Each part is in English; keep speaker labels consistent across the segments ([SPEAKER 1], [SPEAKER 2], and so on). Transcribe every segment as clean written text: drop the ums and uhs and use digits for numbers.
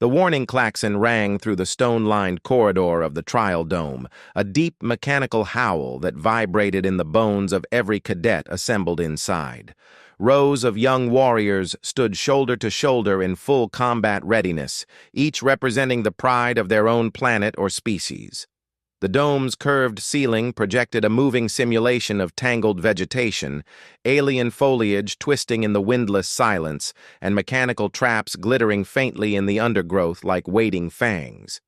[SPEAKER 1] The warning klaxon rang through the stone-lined corridor of the trial dome, a deep mechanical howl that vibrated in the bones of every cadet assembled inside. Rows of young warriors stood shoulder to shoulder in full combat readiness, each representing the pride of their own planet or species. The dome's curved ceiling projected a moving simulation of tangled vegetation, alien foliage twisting in the windless silence, and mechanical traps glittering faintly in the undergrowth like waiting fangs.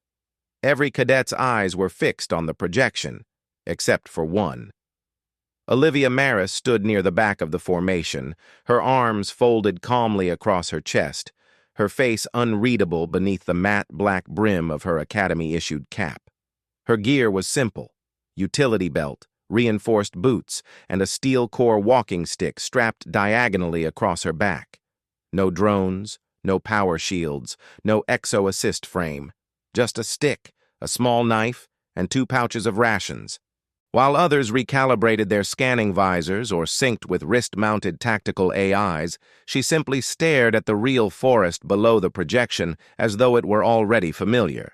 [SPEAKER 1] Every cadet's eyes were fixed on the projection, except for one. Olivia Maris stood near the back of the formation, her arms folded calmly across her chest, her face unreadable beneath the matte black brim of her Academy-issued cap. Her gear was simple: utility belt, reinforced boots, and a steel-core walking stick strapped diagonally across her back. No drones, no power shields, no exo-assist frame. Just a stick, a small knife, and 2 pouches of rations. While others recalibrated their scanning visors or synced with wrist-mounted tactical AIs, she simply stared at the real forest below the projection as though it were already familiar.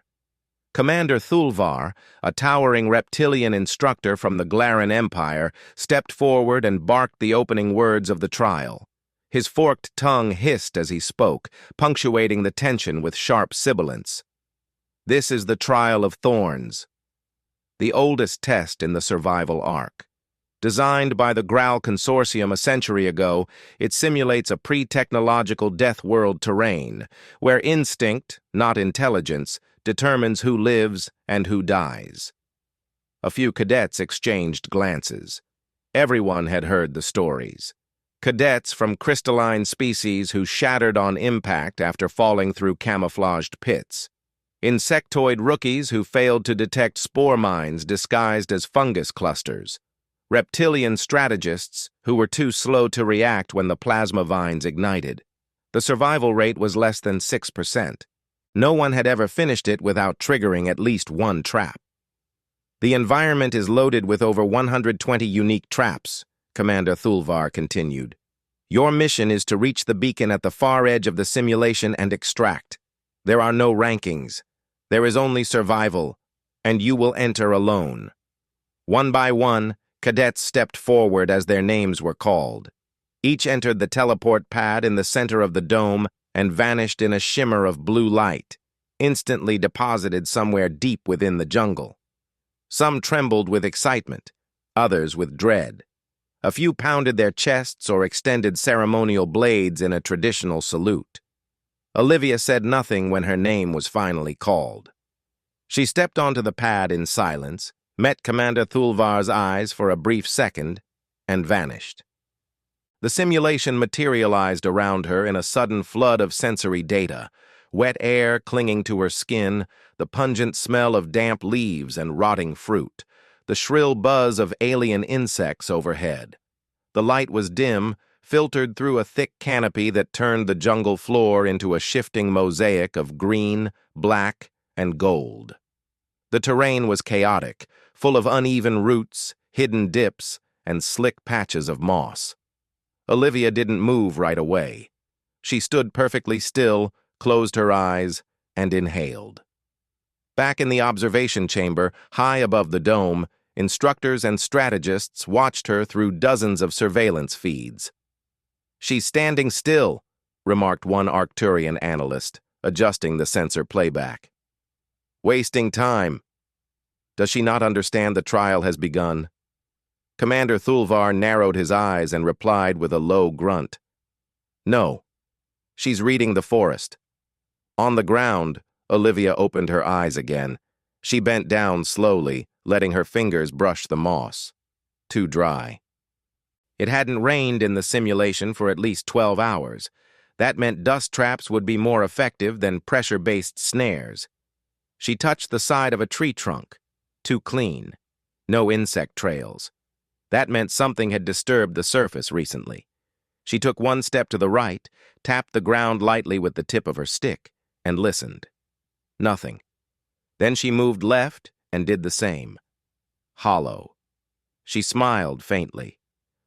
[SPEAKER 1] Commander Thulvar, a towering reptilian instructor from the Glaran Empire, stepped forward and barked the opening words of the trial. His forked tongue hissed as he spoke, punctuating the tension with sharp sibilance. This is the Trial of Thorns, the oldest test in the survival arc. Designed by the Graal Consortium a century ago, it simulates a pre-technological death world terrain, where instinct, not intelligence, determines who lives and who dies. A few cadets exchanged glances. Everyone had heard the stories. Cadets from crystalline species who shattered on impact after falling through camouflaged pits. Insectoid rookies who failed to detect spore mines disguised as fungus clusters. Reptilian strategists who were too slow to react when the plasma vines ignited. The survival rate was less than 6%. No one had ever finished it without triggering at least one trap. The environment is loaded with over 120 unique traps, Commander Thulvar continued. Your mission is to reach the beacon at the far edge of the simulation and extract. There are no rankings. There is only survival, and you will enter alone. One by one, cadets stepped forward as their names were called. Each entered the teleport pad in the center of the dome and vanished in a shimmer of blue light, instantly deposited somewhere deep within the jungle. Some trembled with excitement, others with dread. A few pounded their chests or extended ceremonial blades in a traditional salute. Olivia said nothing when her name was finally called. She stepped onto the pad in silence, met Commander Thulvar's eyes for a brief second, and vanished. The simulation materialized around her in a sudden flood of sensory data, wet air clinging to her skin, the pungent smell of damp leaves and rotting fruit, the shrill buzz of alien insects overhead. The light was dim, filtered through a thick canopy that turned the jungle floor into a shifting mosaic of green, black, and gold. The terrain was chaotic, full of uneven roots, hidden dips, and slick patches of moss. Olivia didn't move right away. She stood perfectly still, closed her eyes, and inhaled. Back in the observation chamber, high above the dome, instructors and strategists watched her through dozens of surveillance feeds. "She's standing still," remarked one Arcturian analyst, adjusting the sensor playback. "Wasting time. Does she not understand the trial has begun?" Commander Thulvar narrowed his eyes and replied with a low grunt. "No. She's reading the forest." On the ground, Olivia opened her eyes again. She bent down slowly, letting her fingers brush the moss. Too dry. It hadn't rained in the simulation for at least 12 hours. That meant dust traps would be more effective than pressure-based snares. She touched the side of a tree trunk. Too clean. No insect trails. That meant something had disturbed the surface recently. She took one step to the right, tapped the ground lightly with the tip of her stick, and listened. Nothing. Then she moved left and did the same. Hollow. She smiled faintly.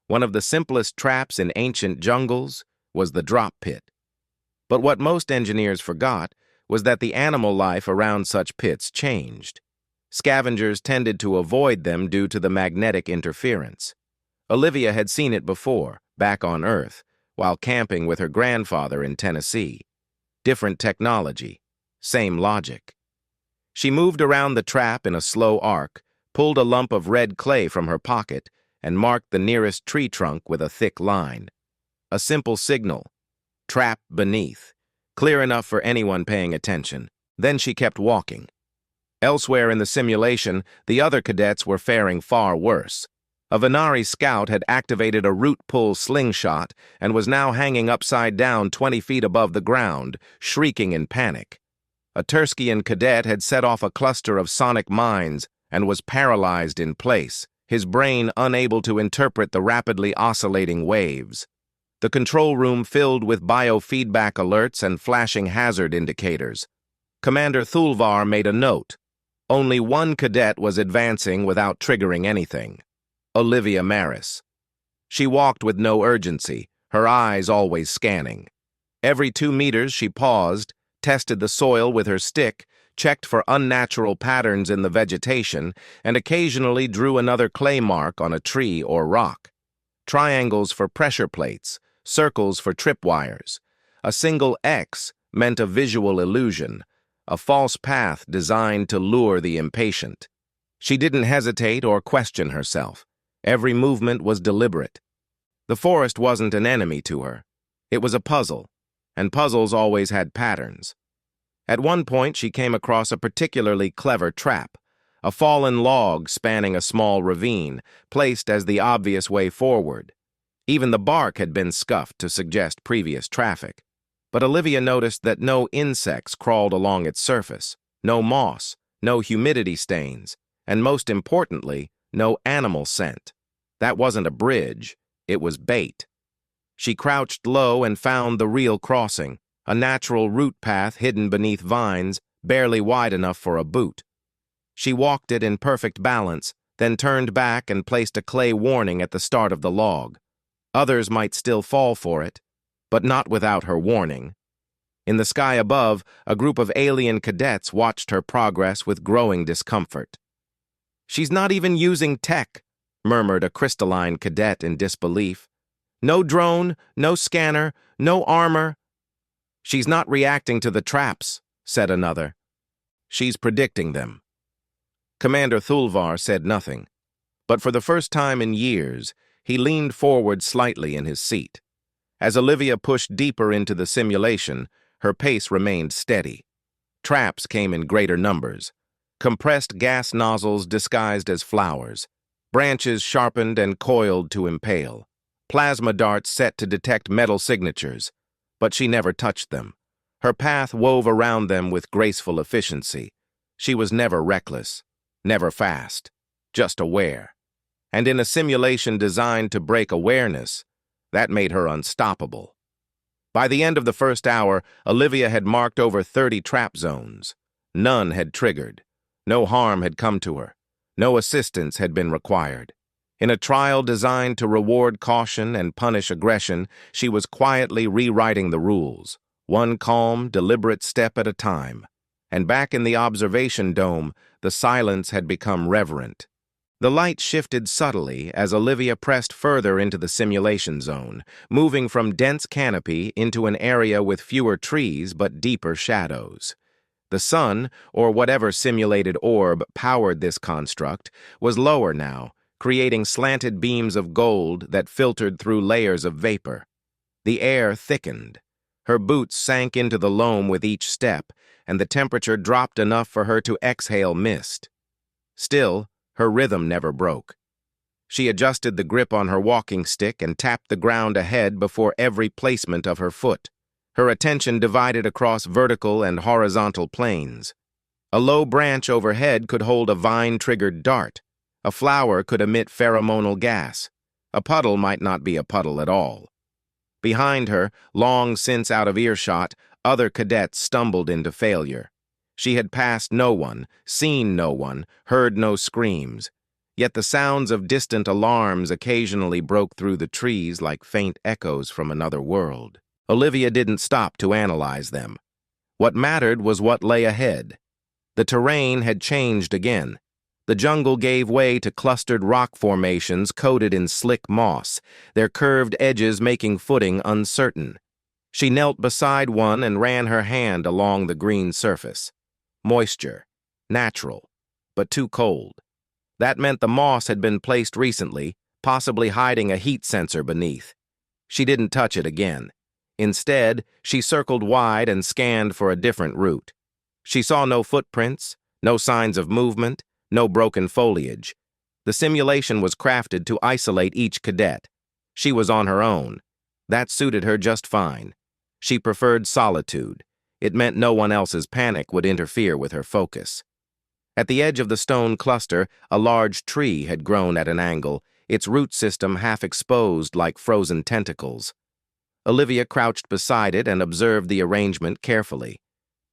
[SPEAKER 1] One of the simplest traps in ancient jungles was the drop pit. But what most engineers forgot was that the animal life around such pits changed. Scavengers tended to avoid them due to the magnetic interference. Olivia had seen it before, back on Earth, while camping with her grandfather in Tennessee. Different technology, same logic. She moved around the trap in a slow arc, pulled a lump of red clay from her pocket, and marked the nearest tree trunk with a thick line. A simple signal. Trap beneath. Clear enough for anyone paying attention. Then she kept walking. Elsewhere in the simulation, the other cadets were faring far worse. A Venari scout had activated a root-pull slingshot and was now hanging upside down 20 feet above the ground, shrieking in panic. A Turskian cadet had set off a cluster of sonic mines and was paralyzed in place, his brain unable to interpret the rapidly oscillating waves. The control room filled with biofeedback alerts and flashing hazard indicators. Commander Thulvar made a note. Only one cadet was advancing without triggering anything. Olivia Maris. She walked with no urgency, her eyes always scanning. Every 2 meters she paused, tested the soil with her stick, checked for unnatural patterns in the vegetation, and occasionally drew another clay mark on a tree or rock. Triangles for pressure plates, circles for tripwires. A single X meant a visual illusion, a false path designed to lure the impatient. She didn't hesitate or question herself. Every movement was deliberate. The forest wasn't an enemy to her. It was a puzzle, and puzzles always had patterns. At one point, she came across a particularly clever trap, a fallen log spanning a small ravine, placed as the obvious way forward. Even the bark had been scuffed to suggest previous traffic. But Olivia noticed that no insects crawled along its surface, no moss, no humidity stains, and most importantly, no animal scent. That wasn't a bridge, it was bait. She crouched low and found the real crossing, a natural root path hidden beneath vines, barely wide enough for a boot. She walked it in perfect balance, then turned back and placed a clay warning at the start of the log. Others might still fall for it, but not without her warning. In the sky above, a group of alien cadets watched her progress with growing discomfort. "She's not even using tech," murmured a crystalline cadet in disbelief. "No drone, no scanner, no armor." "She's not reacting to the traps," said another. "She's predicting them." Commander Thulvar said nothing, but for the first time in years, he leaned forward slightly in his seat. As Olivia pushed deeper into the simulation, her pace remained steady. Traps came in greater numbers. Compressed gas nozzles disguised as flowers. Branches sharpened and coiled to impale. Plasma darts set to detect metal signatures. But she never touched them. Her path wove around them with graceful efficiency. She was never reckless, never fast, just aware. And in a simulation designed to break awareness, that made her unstoppable. By the end of the first hour, Olivia had marked over 30 trap zones. None had triggered. No harm had come to her. No assistance had been required. In a trial designed to reward caution and punish aggression, she was quietly rewriting the rules, one calm, deliberate step at a time. And back in the observation dome, the silence had become reverent. The light shifted subtly as Olivia pressed further into the simulation zone, moving from dense canopy into an area with fewer trees but deeper shadows. The sun, or whatever simulated orb powered this construct, was lower now, creating slanted beams of gold that filtered through layers of vapor. The air thickened. Her boots sank into the loam with each step, and the temperature dropped enough for her to exhale mist. Still, her rhythm never broke. She adjusted the grip on her walking stick and tapped the ground ahead before every placement of her foot. Her attention divided across vertical and horizontal planes. A low branch overhead could hold a vine-triggered dart. A flower could emit pheromonal gas. A puddle might not be a puddle at all. Behind her, long since out of earshot, other cadets stumbled into failure. She had passed no one, seen no one, heard no screams. Yet the sounds of distant alarms occasionally broke through the trees like faint echoes from another world. Olivia didn't stop to analyze them. What mattered was what lay ahead. The terrain had changed again. The jungle gave way to clustered rock formations coated in slick moss, their curved edges making footing uncertain. She knelt beside one and ran her hand along the green surface. Moisture. Natural. But too cold. That meant the moss had been placed recently, possibly hiding a heat sensor beneath. She didn't touch it again. Instead, she circled wide and scanned for a different route. She saw no footprints, no signs of movement, no broken foliage. The simulation was crafted to isolate each cadet. She was on her own. That suited her just fine. She preferred solitude. It meant no one else's panic would interfere with her focus. At the edge of the stone cluster, a large tree had grown at an angle, its root system half exposed like frozen tentacles. Olivia crouched beside it and observed the arrangement carefully.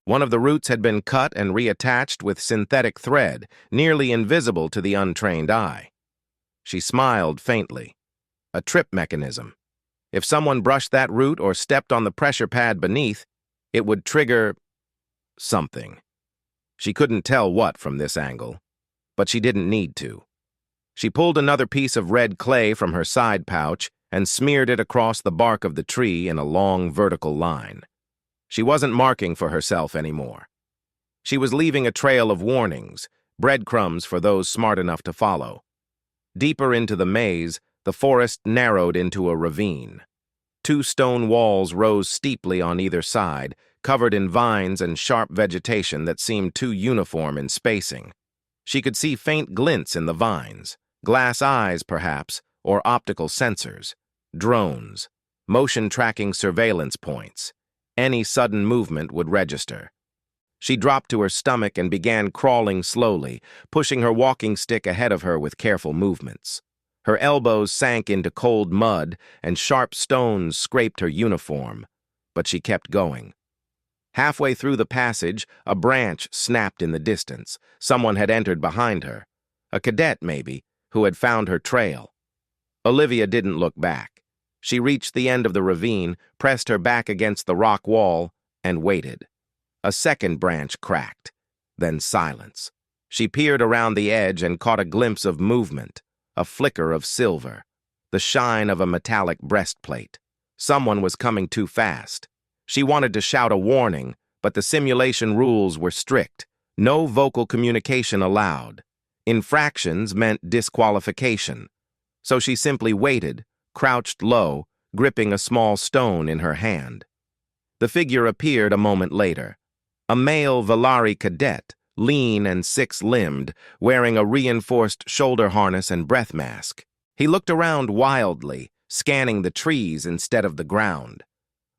[SPEAKER 1] One of the roots had been cut and reattached with synthetic thread, nearly invisible to the untrained eye. She smiled faintly. A trip mechanism. If someone brushed that root or stepped on the pressure pad beneath, it would trigger something. She couldn't tell what from this angle, but she didn't need to. She pulled another piece of red clay from her side pouch and smeared it across the bark of the tree in a long vertical line. She wasn't marking for herself anymore. She was leaving a trail of warnings, breadcrumbs for those smart enough to follow. Deeper into the maze, the forest narrowed into a ravine. 2 stone walls rose steeply on either side, covered in vines and sharp vegetation that seemed too uniform in spacing. She could see faint glints in the vines, glass eyes perhaps, or optical sensors, drones, motion-tracking surveillance points. Any sudden movement would register. She dropped to her stomach and began crawling slowly, pushing her walking stick ahead of her with careful movements. Her elbows sank into cold mud and sharp stones scraped her uniform, but she kept going. Halfway through the passage, a branch snapped in the distance. Someone had entered behind her. A cadet, maybe, who had found her trail. Olivia didn't look back. She reached the end of the ravine, pressed her back against the rock wall, and waited. A second branch cracked, then silence. She peered around the edge and caught a glimpse of movement, a flicker of silver, the shine of a metallic breastplate. Someone was coming too fast. She wanted to shout a warning, but the simulation rules were strict. No vocal communication allowed. Infractions meant disqualification. So she simply waited, crouched low, gripping a small stone in her hand. The figure appeared a moment later. A male Valari cadet, lean and six-limbed, wearing a reinforced shoulder harness and breath mask. He looked around wildly, scanning the trees instead of the ground.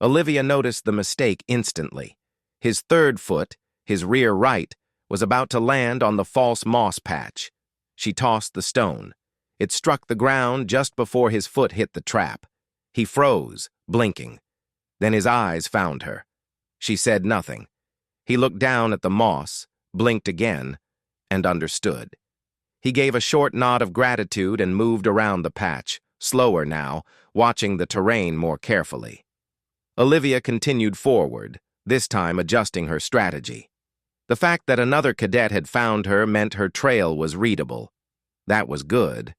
[SPEAKER 1] Olivia noticed the mistake instantly. His third foot, his rear right, was about to land on the false moss patch. She tossed the stone. It struck the ground just before his foot hit the trap. He froze, blinking. Then his eyes found her. She said nothing. He looked down at the moss, blinked again, and understood. He gave a short nod of gratitude and moved around the patch, slower now, watching the terrain more carefully. Olivia continued forward, this time adjusting her strategy. The fact that another cadet had found her meant her trail was readable. That was good.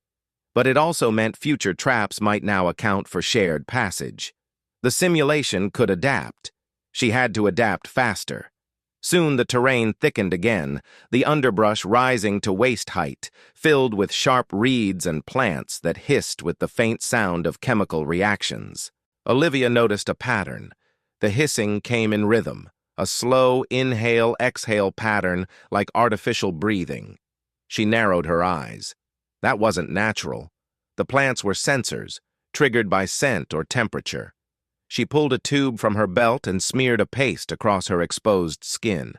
[SPEAKER 1] But it also meant future traps might now account for shared passage. The simulation could adapt. She had to adapt faster. Soon the terrain thickened again, the underbrush rising to waist height, filled with sharp reeds and plants that hissed with the faint sound of chemical reactions. Olivia noticed a pattern. The hissing came in rhythm, a slow inhale-exhale pattern like artificial breathing. She narrowed her eyes. That wasn't natural. The plants were sensors, triggered by scent or temperature. She pulled a tube from her belt and smeared a paste across her exposed skin.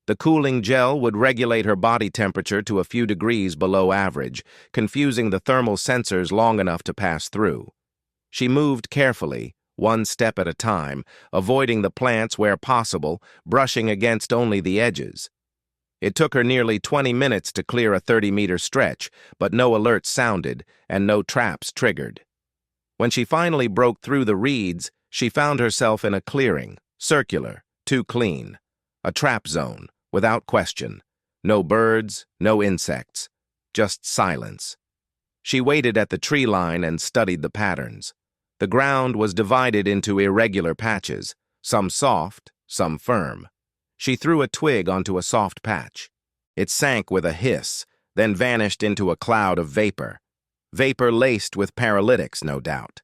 [SPEAKER 1] The cooling gel would regulate her body temperature to a few degrees below average, confusing the thermal sensors long enough to pass through. She moved carefully, one step at a time, avoiding the plants where possible, brushing against only the edges. It took her nearly 20 minutes to clear a 30-meter stretch, but no alerts sounded and no traps triggered. When she finally broke through the reeds, she found herself in a clearing, circular, too clean. A trap zone, without question. No birds, no insects, just silence. She waited at the tree line and studied the patterns. The ground was divided into irregular patches, some soft, some firm. She threw a twig onto a soft patch. It sank with a hiss, then vanished into a cloud of vapor. Vapor laced with paralytics, no doubt.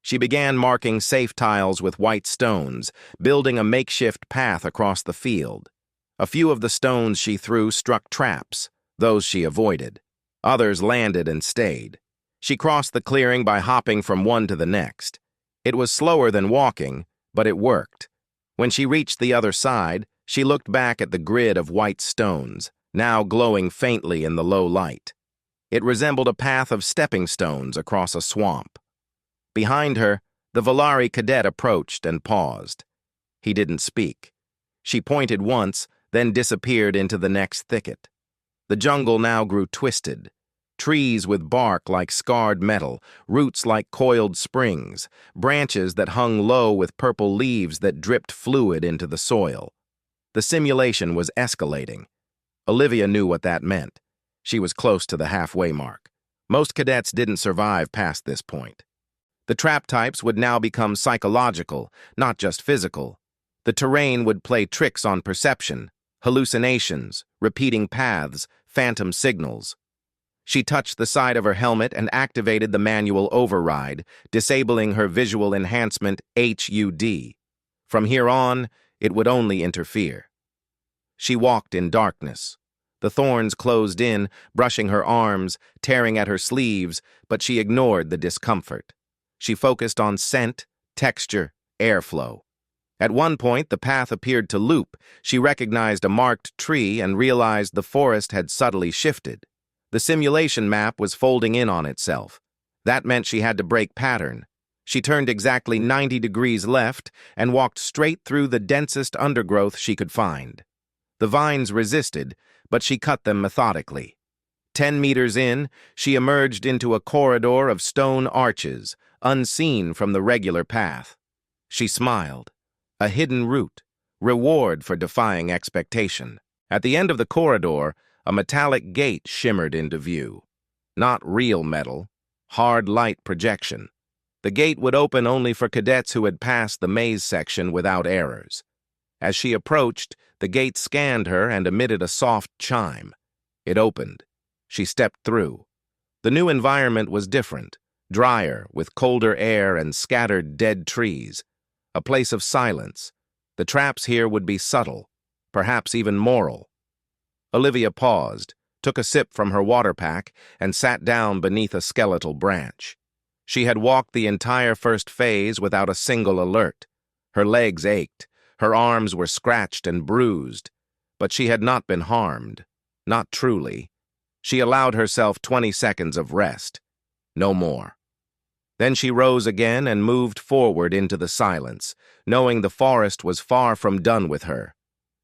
[SPEAKER 1] She began marking safe tiles with white stones, building a makeshift path across the field. A few of the stones she threw struck traps. Those she avoided. Others landed and stayed. She crossed the clearing by hopping from one to the next. It was slower than walking, but it worked. When she reached the other side, she looked back at the grid of white stones, now glowing faintly in the low light. It resembled a path of stepping stones across a swamp. Behind her, the Volari cadet approached and paused. He didn't speak. She pointed once, then disappeared into the next thicket. The jungle now grew twisted. Trees with bark like scarred metal, roots like coiled springs, branches that hung low with purple leaves that dripped fluid into the soil. The simulation was escalating. Olivia knew what that meant. She was close to the halfway mark. Most cadets didn't survive past this point. The trap types would now become psychological, not just physical. The terrain would play tricks on perception, hallucinations, repeating paths, phantom signals. She touched the side of her helmet and activated the manual override, disabling her visual enhancement HUD. From here on, it would only interfere. She walked in darkness. The thorns closed in, brushing her arms, tearing at her sleeves, but she ignored the discomfort. She focused on scent, texture, airflow. At one point, the path appeared to loop. She recognized a marked tree and realized the forest had subtly shifted. The simulation map was folding in on itself. That meant she had to break pattern. She turned exactly 90 degrees left and walked straight through the densest undergrowth she could find. The vines resisted, but she cut them methodically. 10 meters in, she emerged into a corridor of stone arches, unseen from the regular path. She smiled. A hidden route, reward for defying expectation. At the end of the corridor, a metallic gate shimmered into view. Not real metal, hard light projection. The gate would open only for cadets who had passed the maze section without errors. As she approached, the gate scanned her and emitted a soft chime. It opened. She stepped through. The new environment was different, drier, with colder air and scattered dead trees. A place of silence. The traps here would be subtle, perhaps even moral. Olivia paused, took a sip from her water pack, and sat down beneath a skeletal branch. She had walked the entire first phase without a single alert. Her legs ached, her arms were scratched and bruised, but she had not been harmed. Not truly. She allowed herself 20 seconds of rest. No more. Then she rose again and moved forward into the silence, knowing the forest was far from done with her.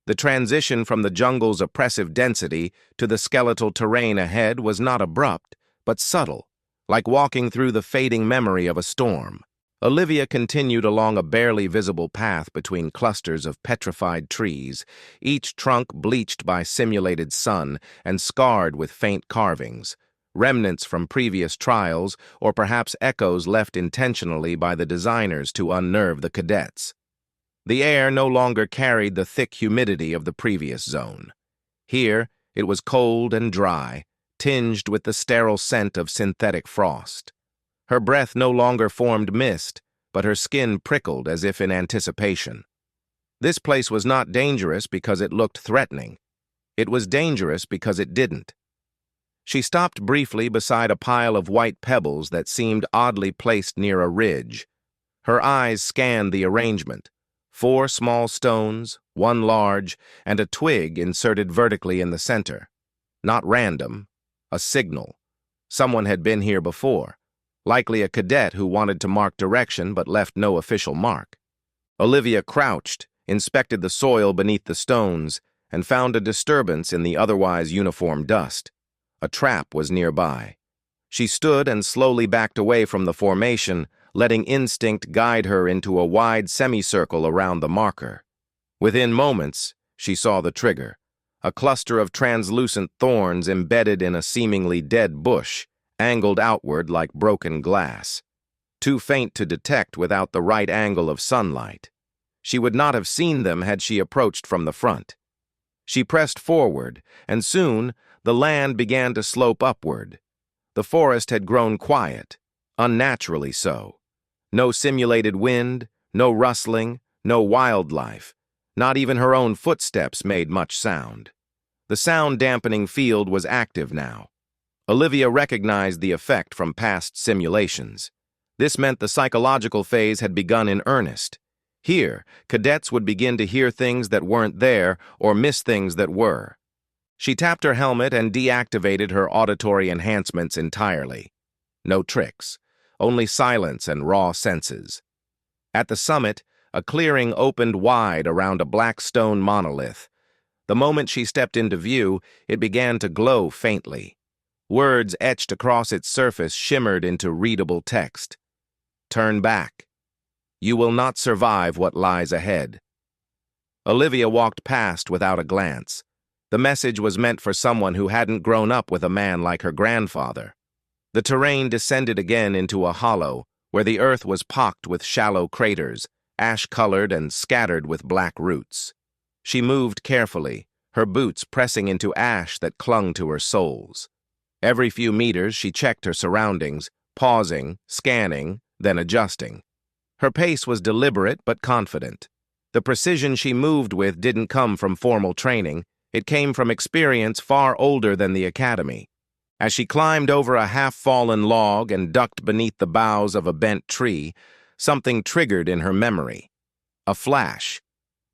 [SPEAKER 1] The transition from the jungle's oppressive density to the skeletal terrain ahead was not abrupt, but subtle, like walking through the fading memory of a storm. Olivia continued along a barely visible path between clusters of petrified trees, each trunk bleached by simulated sun and scarred with faint carvings. Remnants from previous trials, or perhaps echoes left intentionally by the designers to unnerve the cadets. The air no longer carried the thick humidity of the previous zone. Here, it was cold and dry, tinged with the sterile scent of synthetic frost. Her breath no longer formed mist, but her skin prickled as if in anticipation. This place was not dangerous because it looked threatening. It was dangerous because it didn't. She stopped briefly beside a pile of white pebbles that seemed oddly placed near a ridge. Her eyes scanned the arrangement. 4 small stones, 1 large, and a twig inserted vertically in the center. Not random. A signal. Someone had been here before. Likely a cadet who wanted to mark direction but left no official mark. Olivia crouched, inspected the soil beneath the stones, and found a disturbance in the otherwise uniform dust. A trap was nearby. She stood and slowly backed away from the formation, letting instinct guide her into a wide semicircle around the marker. Within moments, She saw the trigger, a cluster of translucent thorns embedded in a seemingly dead bush, angled outward like broken glass. Too faint to detect without the right angle of sunlight. She would not have seen them had she approached from the front. She pressed forward, and soon the land began to slope upward. The forest had grown quiet, unnaturally so. No simulated wind, no rustling, no wildlife. Not even her own footsteps made much sound. The sound-dampening field was active now. Olivia recognized the effect from past simulations. This meant the psychological phase had begun in earnest. Here, cadets would begin to hear things that weren't there or miss things that were. She tapped her helmet and deactivated her auditory enhancements entirely. No tricks, only silence and raw senses. At the summit, a clearing opened wide around a black stone monolith. The moment she stepped into view, it began to glow faintly. Words etched across its surface shimmered into readable text. Turn back. You will not survive what lies ahead. Olivia walked past without a glance. The message was meant for someone who hadn't grown up with a man like her grandfather. The terrain descended again into a hollow, where the earth was pocked with shallow craters, ash-colored and scattered with black roots. She moved carefully, her boots pressing into ash that clung to her soles. Every few meters she checked her surroundings, pausing, scanning, then adjusting. Her pace was deliberate but confident. The precision she moved with didn't come from formal training, it came from experience far older than the academy. As she climbed over a half-fallen log and ducked beneath the boughs of a bent tree, something triggered in her memory. A flash.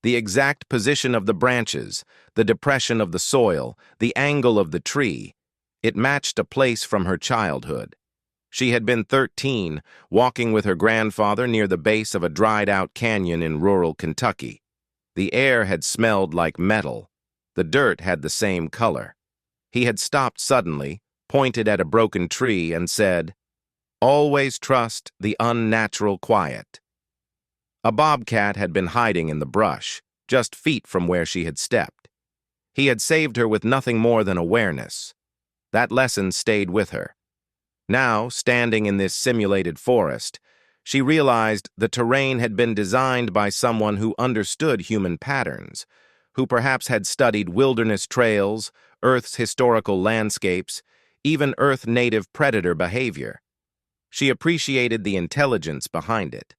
[SPEAKER 1] The exact position of the branches, the depression of the soil, the angle of the tree. It matched a place from her childhood. She had been 13, walking with her grandfather near the base of a dried-out canyon in rural Kentucky. The air had smelled like metal. The dirt had the same color. He had stopped suddenly, pointed at a broken tree, and said, "Always trust the unnatural quiet." A bobcat had been hiding in the brush, just feet from where she had stepped. He had saved her with nothing more than awareness. That lesson stayed with her. Now, standing in this simulated forest, she realized the terrain had been designed by someone who understood human patterns, who perhaps had studied wilderness trails, Earth's historical landscapes, even Earth-native predator behavior. She appreciated the intelligence behind it.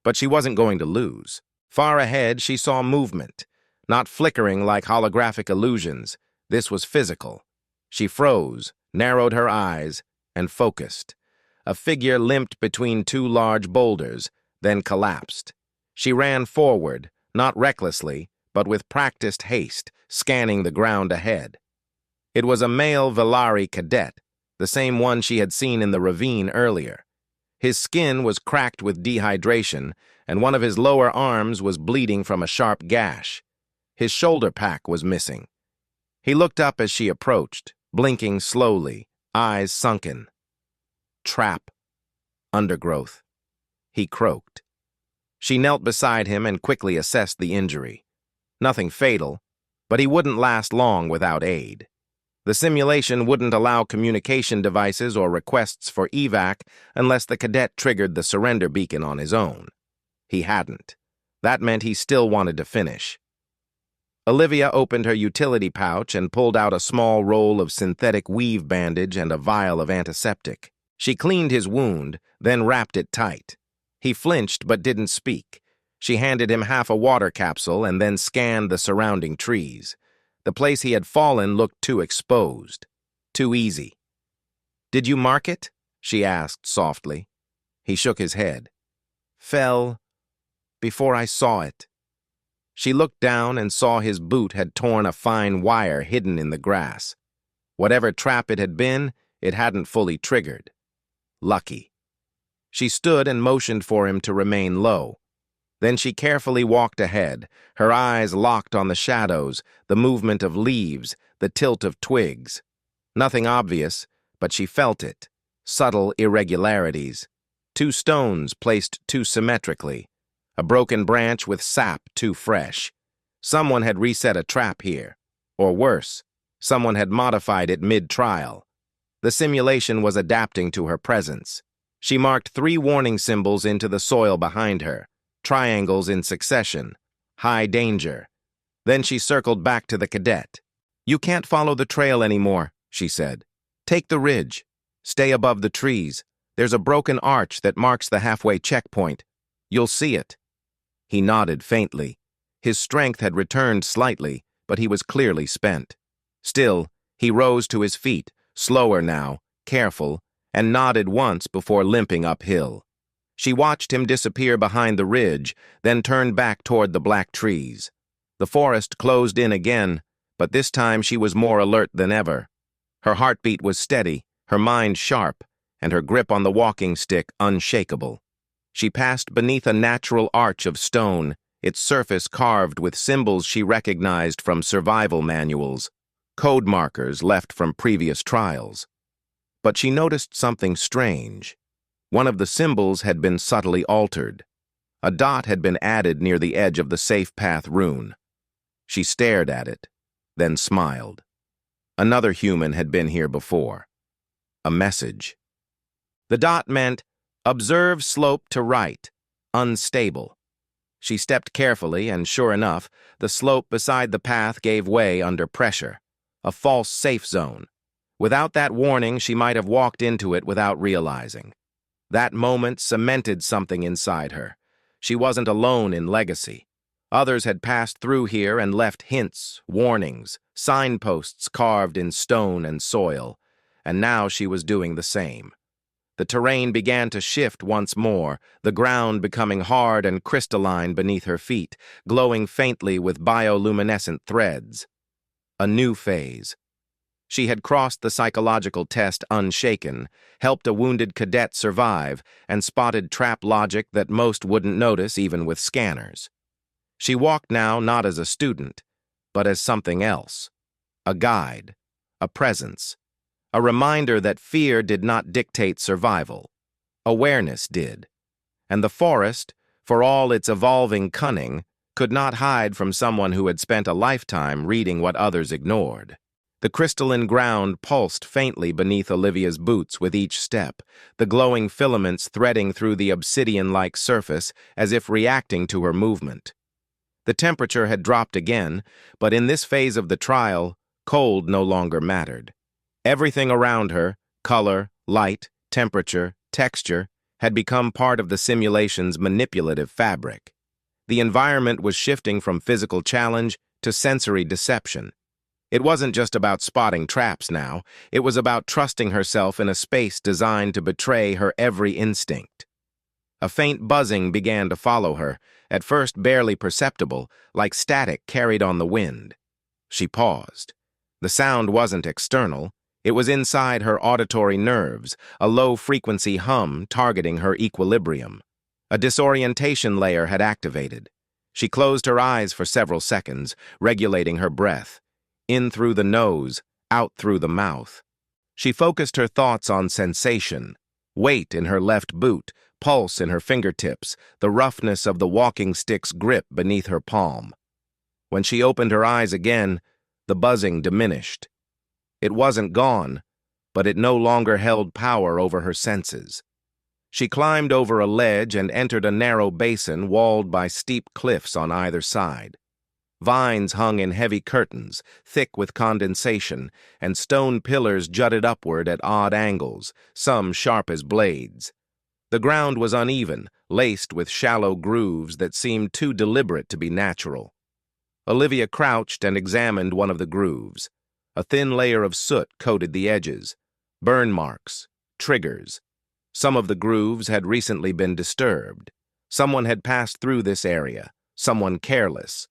[SPEAKER 1] But she wasn't going to lose. Far ahead, she saw movement, not flickering like holographic illusions. This was physical. She froze, narrowed her eyes, and focused. A figure limped between two large boulders, then collapsed. She ran forward, not recklessly, but with practiced haste, scanning the ground ahead. It was a male Velari cadet, the same one she had seen in the ravine earlier. His skin was cracked with dehydration, and one of his lower arms was bleeding from a sharp gash. His shoulder pack was missing. He looked up as she approached, blinking slowly, eyes sunken. Trap. Undergrowth. He croaked. She knelt beside him and quickly assessed the injury. Nothing fatal, but he wouldn't last long without aid. The simulation wouldn't allow communication devices or requests for evac unless the cadet triggered the surrender beacon on his own. He hadn't. That meant he still wanted to finish. Olivia opened her utility pouch and pulled out a small roll of synthetic weave bandage and a vial of antiseptic. She cleaned his wound, then wrapped it tight. He flinched but didn't speak. She handed him half a water capsule and then scanned the surrounding trees. The place he had fallen looked too exposed, too easy. "Did you mark it?" she asked softly. He shook his head. "Fell before I saw it." She looked down and saw his boot had torn a fine wire hidden in the grass. Whatever trap it had been, it hadn't fully triggered. Lucky. She stood and motioned for him to remain low. Then she carefully walked ahead, her eyes locked on the shadows, the movement of leaves, the tilt of twigs. Nothing obvious, but she felt it. Subtle irregularities. Two stones placed too symmetrically. A broken branch with sap too fresh. Someone had reset a trap here. Or worse, someone had modified it mid-trial. The simulation was adapting to her presence. She marked 3 warning symbols into the soil behind her, triangles in succession, high danger. Then she circled back to the cadet. "You can't follow the trail anymore," she said. "Take the ridge. Stay above the trees. There's a broken arch that marks the halfway checkpoint. You'll see it." He nodded faintly. His strength had returned slightly, but he was clearly spent. Still, he rose to his feet, slower now, careful, and nodded once before limping uphill. She watched him disappear behind the ridge, then turned back toward the black trees. The forest closed in again, but this time she was more alert than ever. Her heartbeat was steady, her mind sharp, and her grip on the walking stick unshakable. She passed beneath a natural arch of stone, its surface carved with symbols she recognized from survival manuals, code markers left from previous trials. But she noticed something strange. One of the symbols had been subtly altered. A dot had been added near the edge of the safe path rune. She stared at it, then smiled. Another human had been here before. A message. The dot meant, "Observe slope to right, unstable." She stepped carefully, and sure enough, the slope beside the path gave way under pressure. A false safe zone. Without that warning, she might have walked into it without realizing. That moment cemented something inside her. She wasn't alone in legacy. Others had passed through here and left hints, warnings, signposts carved in stone and soil, and now she was doing the same. The terrain began to shift once more, the ground becoming hard and crystalline beneath her feet, glowing faintly with bioluminescent threads. A new phase. She had crossed the psychological test unshaken, helped a wounded cadet survive, and spotted trap logic that most wouldn't notice even with scanners. She walked now not as a student, but as something else. A guide, a presence, a reminder that fear did not dictate survival. Awareness did. And the forest, for all its evolving cunning, could not hide from someone who had spent a lifetime reading what others ignored. The crystalline ground pulsed faintly beneath Olivia's boots with each step, the glowing filaments threading through the obsidian-like surface as if reacting to her movement. The temperature had dropped again, but in this phase of the trial, cold no longer mattered. Everything around her, color, light, temperature, texture, had become part of the simulation's manipulative fabric. The environment was shifting from physical challenge to sensory deception. It wasn't just about spotting traps now, it was about trusting herself in a space designed to betray her every instinct. A faint buzzing began to follow her, at first barely perceptible, like static carried on the wind. She paused. The sound wasn't external. It was inside her auditory nerves, a low-frequency hum targeting her equilibrium. A disorientation layer had activated. She closed her eyes for several seconds, regulating her breath. In through the nose, out through the mouth. She focused her thoughts on sensation, weight in her left boot, pulse in her fingertips, the roughness of the walking stick's grip beneath her palm. When she opened her eyes again, the buzzing diminished. It wasn't gone, but it no longer held power over her senses. She climbed over a ledge and entered a narrow basin walled by steep cliffs on either side. Vines hung in heavy curtains, thick with condensation, and stone pillars jutted upward at odd angles, some sharp as blades. The ground was uneven, laced with shallow grooves that seemed too deliberate to be natural. Olivia crouched and examined one of the grooves. A thin layer of soot coated the edges. Burn marks, triggers. Some of the grooves had recently been disturbed. Someone had passed through this area, someone careless.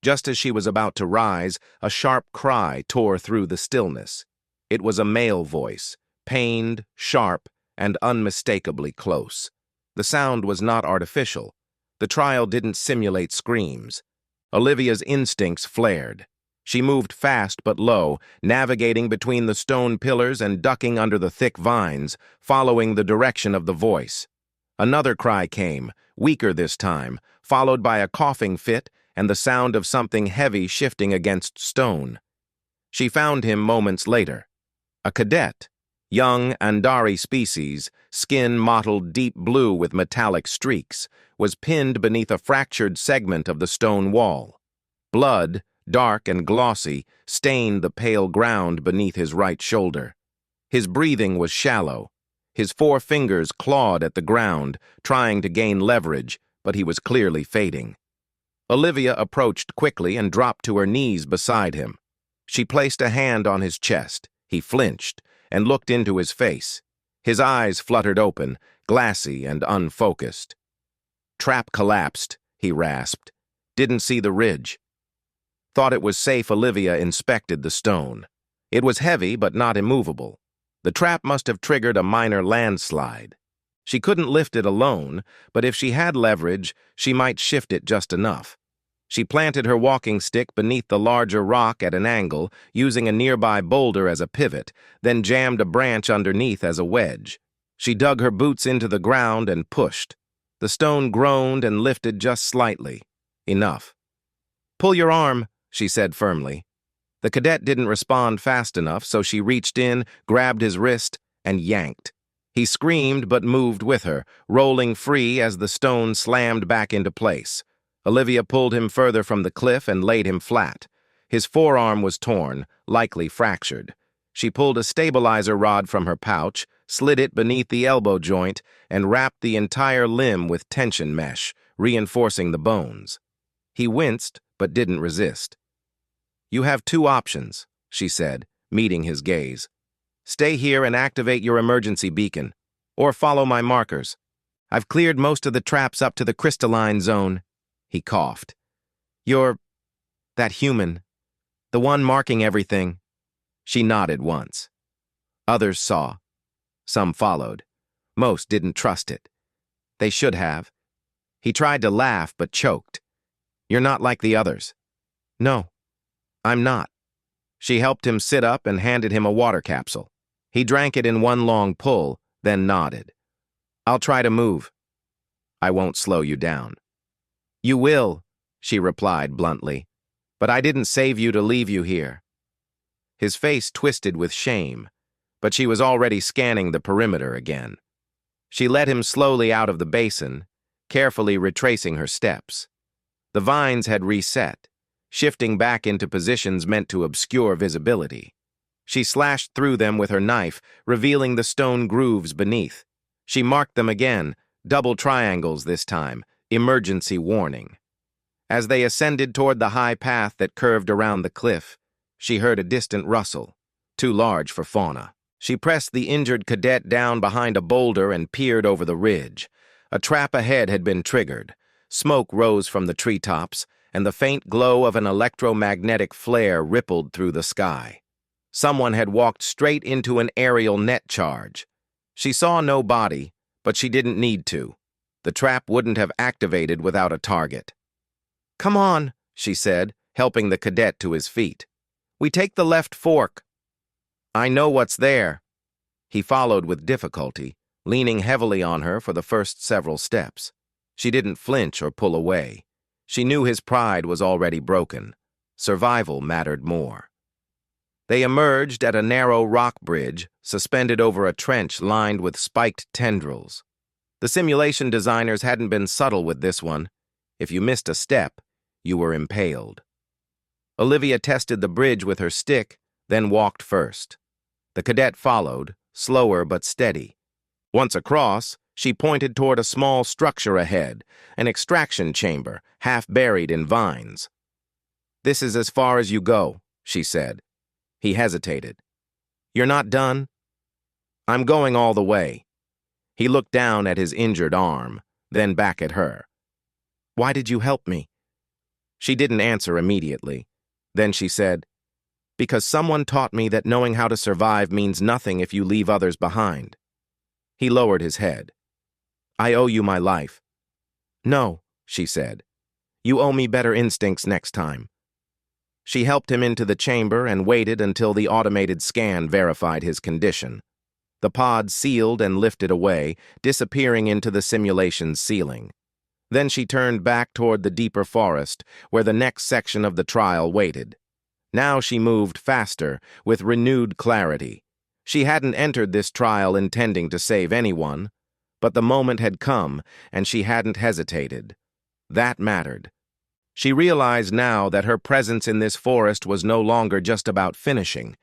[SPEAKER 1] Just as she was about to rise, a sharp cry tore through the stillness. It was a male voice, pained, sharp, and unmistakably close. The sound was not artificial. The trial didn't simulate screams. Olivia's instincts flared. She moved fast but low, navigating between the stone pillars and ducking under the thick vines, following the direction of the voice. Another cry came, weaker this time, followed by a coughing fit and the sound of something heavy shifting against stone. She found him moments later. A cadet, young Andari species, skin mottled deep blue with metallic streaks, was pinned beneath a fractured segment of the stone wall. Blood, dark and glossy, stained the pale ground beneath his right shoulder. His breathing was shallow. His 4 fingers clawed at the ground, trying to gain leverage, but he was clearly fading. Olivia approached quickly and dropped to her knees beside him. She placed a hand on his chest. He flinched and looked into his face. His eyes fluttered open, glassy and unfocused. "Trap collapsed," he rasped. "Didn't see the ridge." Thought it was safe, Olivia inspected the stone. It was heavy but not immovable. The trap must have triggered a minor landslide. She couldn't lift it alone, but if she had leverage, she might shift it just enough. She planted her walking stick beneath the larger rock at an angle, using a nearby boulder as a pivot, then jammed a branch underneath as a wedge. She dug her boots into the ground and pushed. The stone groaned and lifted just slightly. Enough. "Pull your arm," she said firmly. The cadet didn't respond fast enough, so she reached in, grabbed his wrist, and yanked. He screamed but moved with her, rolling free as the stone slammed back into place. Olivia pulled him further from the cliff and laid him flat. His forearm was torn, likely fractured. She pulled a stabilizer rod from her pouch, slid it beneath the elbow joint, and wrapped the entire limb with tension mesh, reinforcing the bones. He winced, but didn't resist. "You have 2 options," she said, meeting his gaze. "Stay here and activate your emergency beacon, or follow my markers. I've cleared most of the traps up to the crystalline zone." He coughed. "You're that human, the one marking everything." She nodded once. Others saw. Some followed. Most didn't trust it. They should have. He tried to laugh but choked. "You're not like the others." "No, I'm not." She helped him sit up and handed him a water capsule. He drank it in one long pull, then nodded. "I'll try to move." "I won't slow you down." "You will," she replied bluntly. "But I didn't save you to leave you here." His face twisted with shame, but she was already scanning the perimeter again. She led him slowly out of the basin, carefully retracing her steps. The vines had reset, shifting back into positions meant to obscure visibility. She slashed through them with her knife, revealing the stone grooves beneath. She marked them again, double triangles this time, emergency warning. As they ascended toward the high path that curved around the cliff, she heard a distant rustle, too large for fauna. She pressed the injured cadet down behind a boulder and peered over the ridge. A trap ahead had been triggered. Smoke rose from the treetops, and the faint glow of an electromagnetic flare rippled through the sky. Someone had walked straight into an aerial net charge. She saw no body, but she didn't need to. The trap wouldn't have activated without a target. "Come on," she said, helping the cadet to his feet. "We take the left fork." "I know what's there." He followed with difficulty, leaning heavily on her for the first several steps. She didn't flinch or pull away. She knew his pride was already broken. Survival mattered more. They emerged at a narrow rock bridge, suspended over a trench lined with spiked tendrils. The simulation designers hadn't been subtle with this one. If you missed a step, you were impaled. Olivia tested the bridge with her stick, then walked first. The cadet followed, slower but steady. Once across, she pointed toward a small structure ahead, an extraction chamber, half buried in vines. "This is as far as you go," she said. He hesitated. "You're not done?" "I'm going all the way." He looked down at his injured arm, then back at her. "Why did you help me?" She didn't answer immediately. Then she said, "Because someone taught me that knowing how to survive means nothing if you leave others behind." He lowered his head. "I owe you my life." "No," she said. "You owe me better instincts next time." She helped him into the chamber and waited until the automated scan verified his condition. The pod sealed and lifted away, disappearing into the simulation's ceiling. Then she turned back toward the deeper forest, where the next section of the trial waited. Now she moved faster, with renewed clarity. She hadn't entered this trial intending to save anyone, but the moment had come, and she hadn't hesitated. That mattered. She realized now that her presence in this forest was no longer just about finishing.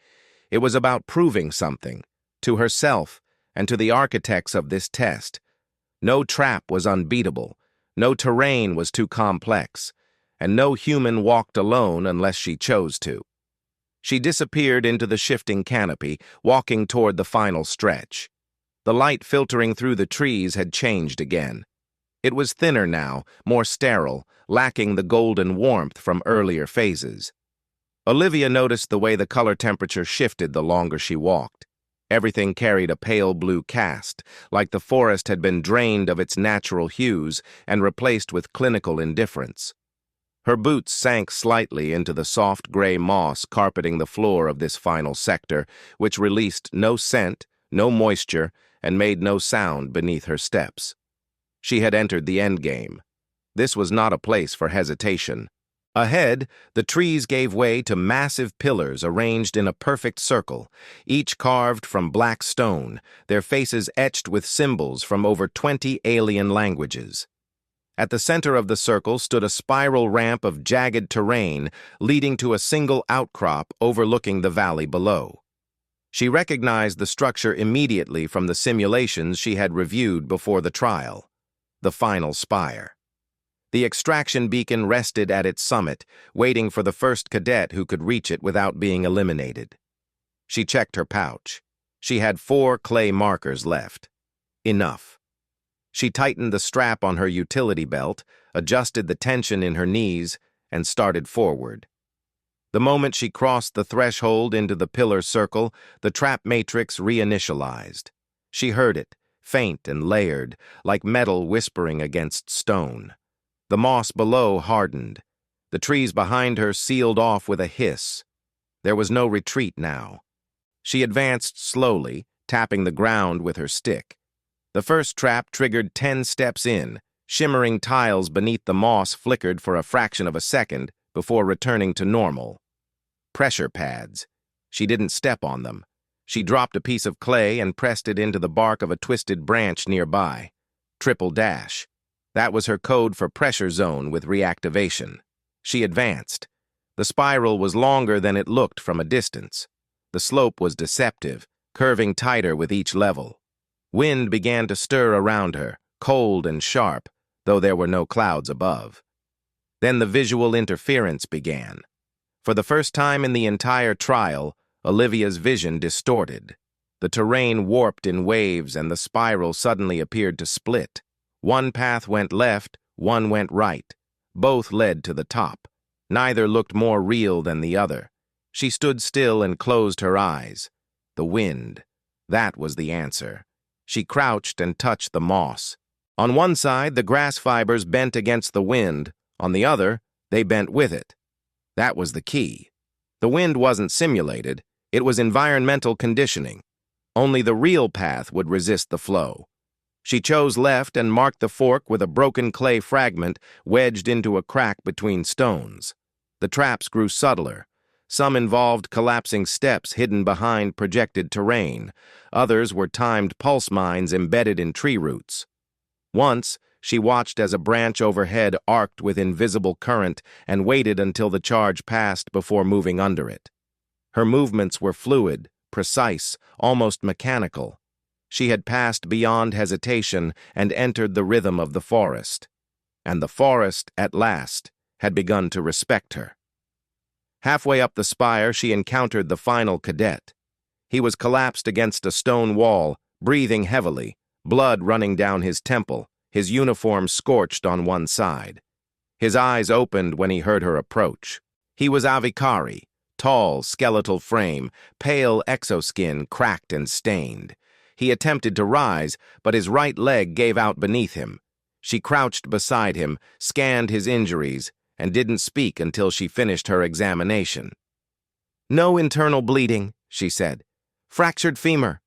[SPEAKER 1] It was about proving something, to herself and to the architects of this test. No trap was unbeatable, no terrain was too complex, and no human walked alone unless she chose to. She disappeared into the shifting canopy, walking toward the final stretch. The light filtering through the trees had changed again. It was thinner now, more sterile, lacking the golden warmth from earlier phases. Olivia noticed the way the color temperature shifted the longer she walked. Everything carried a pale blue cast, like the forest had been drained of its natural hues and replaced with clinical indifference. Her boots sank slightly into the soft gray moss carpeting the floor of this final sector, which released no scent, no moisture, and made no sound beneath her steps. She had entered the endgame. This was not a place for hesitation. Ahead, the trees gave way to massive pillars arranged in a perfect circle, each carved from black stone, their faces etched with symbols from over 20 alien languages. At the center of the circle stood a spiral ramp of jagged terrain leading to a single outcrop overlooking the valley below. She recognized the structure immediately from the simulations she had reviewed before the trial. The final spire. The extraction beacon rested at its summit, waiting for the first cadet who could reach it without being eliminated. She checked her pouch. She had 4 clay markers left. Enough. She tightened the strap on her utility belt, adjusted the tension in her knees, and started forward. The moment she crossed the threshold into the pillar circle, the trap matrix reinitialized. She heard it, faint and layered, like metal whispering against stone. The moss below hardened. The trees behind her sealed off with a hiss. There was no retreat now. She advanced slowly, tapping the ground with her stick. The first trap triggered 10 steps in. Shimmering tiles beneath the moss flickered for a fraction of a second before returning to normal. Pressure pads. She didn't step on them. She dropped a piece of clay and pressed it into the bark of a twisted branch nearby. Triple dash. That was her code for pressure zone with reactivation. She advanced. The spiral was longer than it looked from a distance. The slope was deceptive, curving tighter with each level. Wind began to stir around her, cold and sharp, though there were no clouds above. Then the visual interference began. For the first time in the entire trial, Olivia's vision distorted. The terrain warped in waves and the spiral suddenly appeared to split. One path went left, one went right. Both led to the top. Neither looked more real than the other. She stood still and closed her eyes. The wind. That was the answer. She crouched and touched the moss. On one side, the grass fibers bent against the wind. On the other, they bent with it. That was the key. The wind wasn't simulated. It was environmental conditioning. Only the real path would resist the flow. She chose left and marked the fork with a broken clay fragment wedged into a crack between stones. The traps grew subtler. Some involved collapsing steps hidden behind projected terrain. Others were timed pulse mines embedded in tree roots. Once, she watched as a branch overhead arced with invisible current and waited until the charge passed before moving under it. Her movements were fluid, precise, almost mechanical. She had passed beyond hesitation and entered the rhythm of the forest. And the forest, at last, had begun to respect her. Halfway up the spire, she encountered the final cadet. He was collapsed against a stone wall, breathing heavily, blood running down his temple, his uniform scorched on one side. His eyes opened when he heard her approach. He was Avikari, tall, skeletal frame, pale exoskin cracked and stained. He attempted to rise, but his right leg gave out beneath him. She crouched beside him, scanned his injuries, and didn't speak until she finished her examination. "No internal bleeding," she said. "Fractured femur."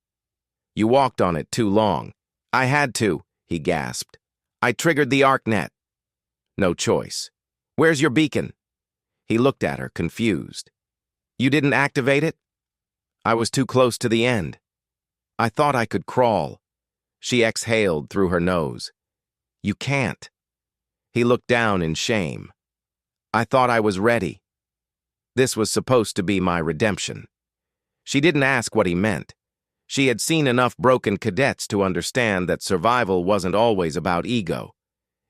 [SPEAKER 1] "You walked on it too long." "I had to," he gasped. "I triggered the ArcNet." No choice. Where's your beacon? He looked at her, confused. You didn't activate it? I was too close to the end. I thought I could crawl. She exhaled through her nose. You can't. He looked down in shame. I thought I was ready. This was supposed to be my redemption. She didn't ask what he meant. She had seen enough broken cadets to understand that survival wasn't always about ego.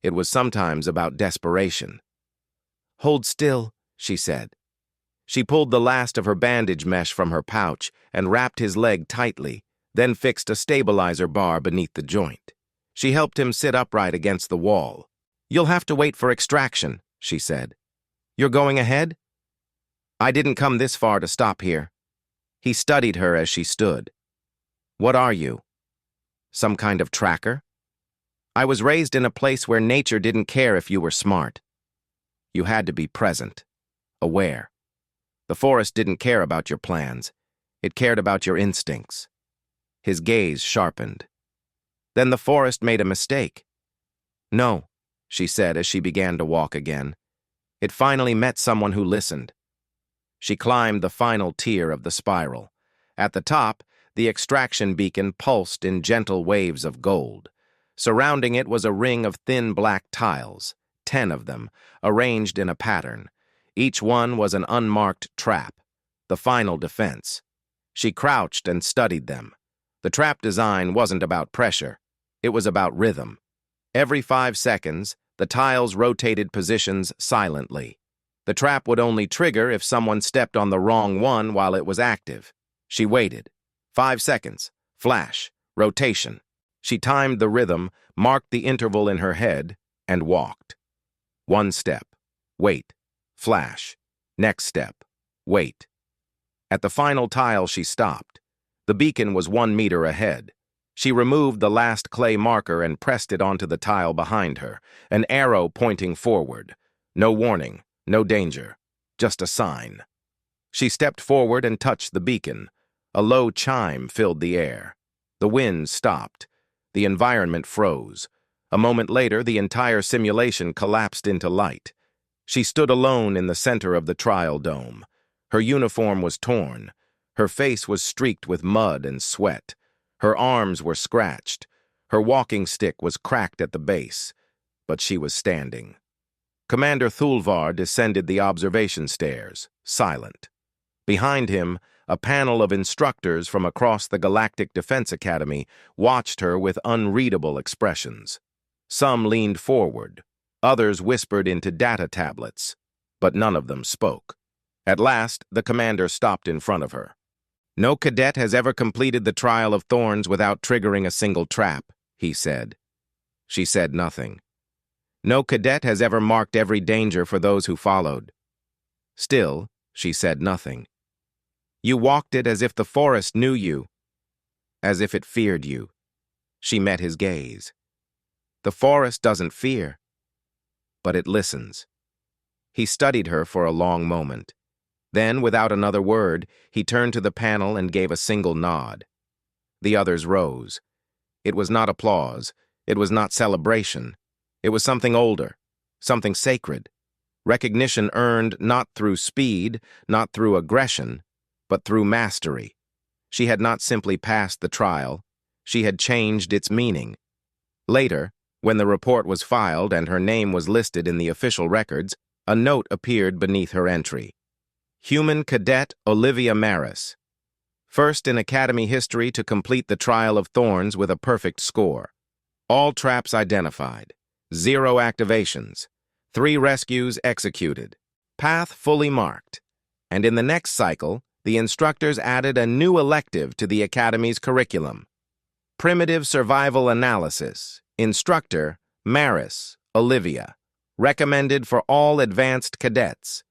[SPEAKER 1] It was sometimes about desperation. Hold still, she said. She pulled the last of her bandage mesh from her pouch and wrapped his leg tightly, then fixed a stabilizer bar beneath the joint. She helped him sit upright against the wall. You'll have to wait for extraction, she said. You're going ahead? I didn't come this far to stop here. He studied her as she stood. What are you? Some kind of tracker? I was raised in a place where nature didn't care if you were smart. You had to be present, aware. The forest didn't care about your plans. It cared about your instincts. His gaze sharpened. Then the forest made a mistake. No, she said as she began to walk again. It finally met someone who listened. She climbed the final tier of the spiral. At the top, the extraction beacon pulsed in gentle waves of gold. Surrounding it was a ring of thin black tiles, 10 of them, arranged in a pattern. Each one was an unmarked trap, the final defense. She crouched and studied them. The trap design wasn't about pressure. It was about rhythm. Every 5 seconds, the tiles rotated positions silently. The trap would only trigger if someone stepped on the wrong one while it was active. She waited. 5 seconds. Flash. Rotation. She timed the rhythm, marked the interval in her head, and walked. 1 step. Wait. Flash. Next step. Wait. At the final tile, she stopped. The beacon was 1 meter ahead. She removed the last clay marker and pressed it onto the tile behind her, an arrow pointing forward. No warning, no danger, just a sign. She stepped forward and touched the beacon. A low chime filled the air. The wind stopped. The environment froze. A moment later, the entire simulation collapsed into light. She stood alone in the center of the trial dome. Her uniform was torn. Her face was streaked with mud and sweat. Her arms were scratched. Her walking stick was cracked at the base. But she was standing. Commander Thulvar descended the observation stairs, silent. Behind him, a panel of instructors from across the Galactic Defense Academy watched her with unreadable expressions. Some leaned forward. Others whispered into data tablets. But none of them spoke. At last, the commander stopped in front of her. No cadet has ever completed the Trial of Thorns without triggering a single trap, he said. She said nothing. No cadet has ever marked every danger for those who followed. Still, she said nothing. You walked it as if the forest knew you, as if it feared you. She met his gaze. The forest doesn't fear, but it listens. He studied her for a long moment. Then, without another word, he turned to the panel and gave a single nod. The others rose. It was not applause. It was not celebration. It was something older, something sacred. Recognition earned not through speed, not through aggression, but through mastery. She had not simply passed the trial. She had changed its meaning. Later, when the report was filed and her name was listed in the official records, a note appeared beneath her entry. Human Cadet Olivia Maris, first in Academy history to complete the Trial of Thorns with a perfect score. All traps identified. 0 activations. 3 rescues executed. Path fully marked. And in the next cycle, the instructors added a new elective to the Academy's curriculum. Primitive Survival Analysis. Instructor, Maris, Olivia. Recommended for all advanced cadets.